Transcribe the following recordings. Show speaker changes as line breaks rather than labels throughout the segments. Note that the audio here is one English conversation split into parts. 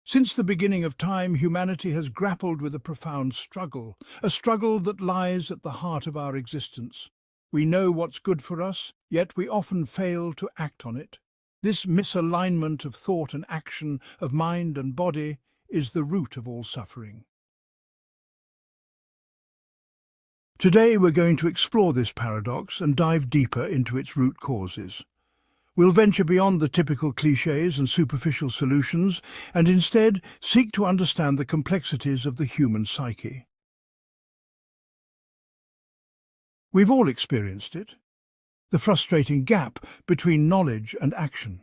Since the beginning of time, humanity has grappled with a profound struggle, a struggle that lies at the heart of our existence. We know what's good for us, yet we often fail to act on it. This misalignment of thought and action, of mind and body, is the root of all suffering. Today we're going to explore this paradox and dive deeper into its root causes. We'll venture beyond the typical clichés and superficial solutions and instead seek to understand the complexities of the human psyche. We've all experienced it, the frustrating gap between knowledge and action.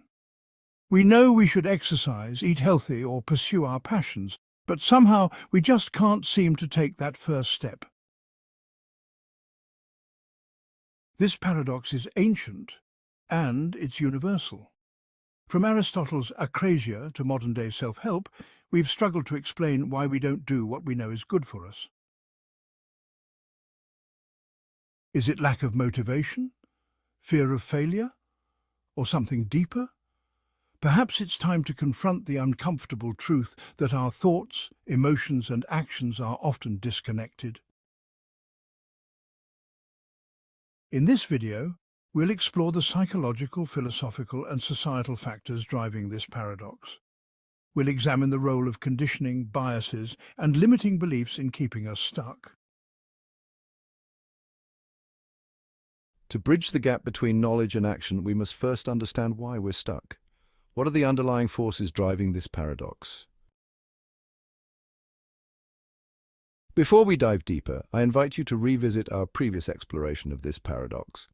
We know we should exercise, eat healthy, or pursue our passions, but somehow we just can't seem to take that first step. This paradox is ancient, and it's universal. From Aristotle's acrasia to modern-day self-help, we've struggled to explain why we don't do what we know is good for us. Is it lack of motivation? Fear of failure? Or something deeper? Perhaps it's time to confront the uncomfortable truth that our thoughts, emotions, and actions are often disconnected. In this video, we'll explore the psychological, philosophical, and societal factors driving this paradox. We'll examine the role of conditioning, biases, and limiting beliefs in keeping us stuck.
To bridge the gap between knowledge and action, we must first understand why we're stuck. What are the underlying forces driving this paradox? Before we dive deeper, I invite you to revisit our previous exploration of this paradox.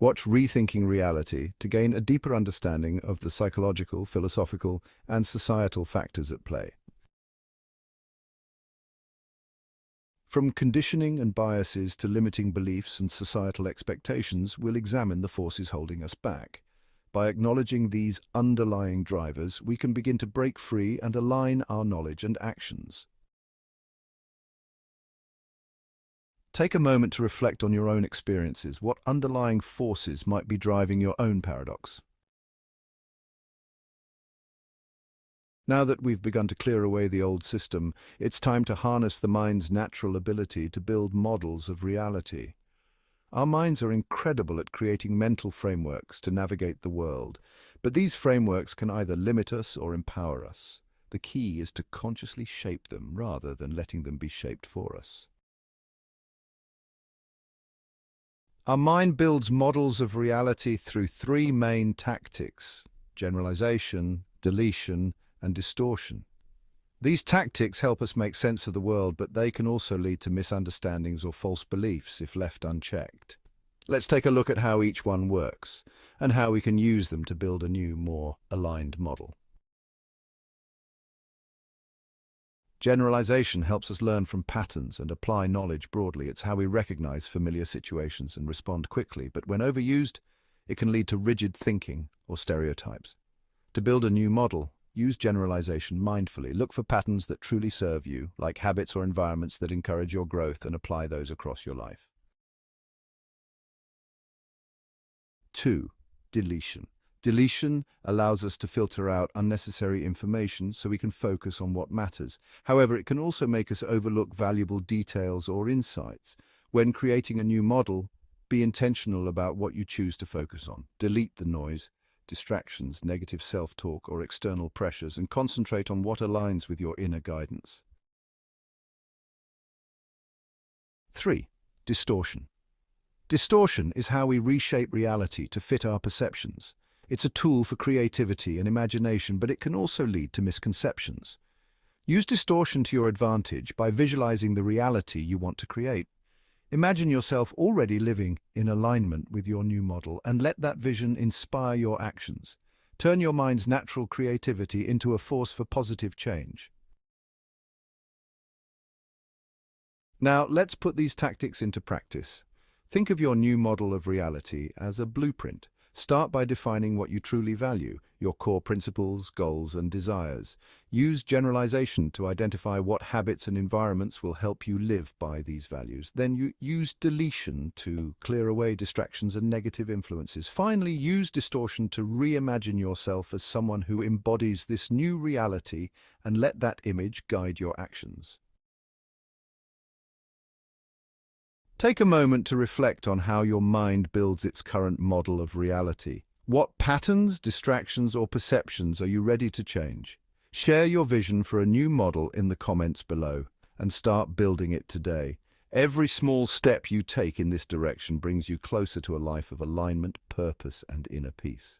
Watch Rethinking Reality to gain a deeper understanding of the psychological, philosophical, and societal factors at play. From conditioning and biases to limiting beliefs and societal expectations, we'll examine the forces holding us back. By acknowledging these underlying drivers, we can begin to break free and align our knowledge and actions. Take a moment to reflect on your own experiences. What underlying forces might be driving your own paradox? Now that we've begun to clear away the old system, it's time to harness the mind's natural ability to build models of reality. Our minds are incredible at creating mental frameworks to navigate the world, but these frameworks can either limit us or empower us. The key is to consciously shape them rather than letting them be shaped for us. Our mind builds models of reality through three main tactics: generalization, deletion, and distortion. These tactics help us make sense of the world, but they can also lead to misunderstandings or false beliefs if left unchecked. Let's take a look at how each one works and how we can use them to build a new, more aligned model. Generalization helps us learn from patterns and apply knowledge broadly. It's how we recognize familiar situations and respond quickly, but when overused, it can lead to rigid thinking or stereotypes. To build a new model, use generalization mindfully. Look for patterns that truly serve you, like habits or environments that encourage your growth, and apply those across your life. 2. Deletion. Deletion allows us to filter out unnecessary information so we can focus on what matters. However, it can also make us overlook valuable details or insights. When creating a new model, be intentional about what you choose to focus on. Delete the noise, distractions, negative self-talk, or external pressures, and concentrate on what aligns with your inner guidance. 3. Distortion. Distortion is how we reshape reality to fit our perceptions. It's a tool for creativity and imagination, but it can also lead to misconceptions. Use distortion to your advantage by visualizing the reality you want to create. Imagine yourself already living in alignment with your new model and let that vision inspire your actions. Turn your mind's natural creativity into a force for positive change. Now, let's put these tactics into practice. Think of your new model of reality as a blueprint. Start by defining what you truly value, your core principles, goals, and desires. Use generalization to identify what habits and environments will help you live by these values. Then you use deletion to clear away distractions and negative influences. Finally, use distortion to reimagine yourself as someone who embodies this new reality and let that image guide your actions. Take a moment to reflect on how your mind builds its current model of reality. What patterns, distractions, or perceptions are you ready to change? Share your vision for a new model in the comments below and start building it today. Every small step you take in this direction brings you closer to a life of alignment, purpose, and inner peace.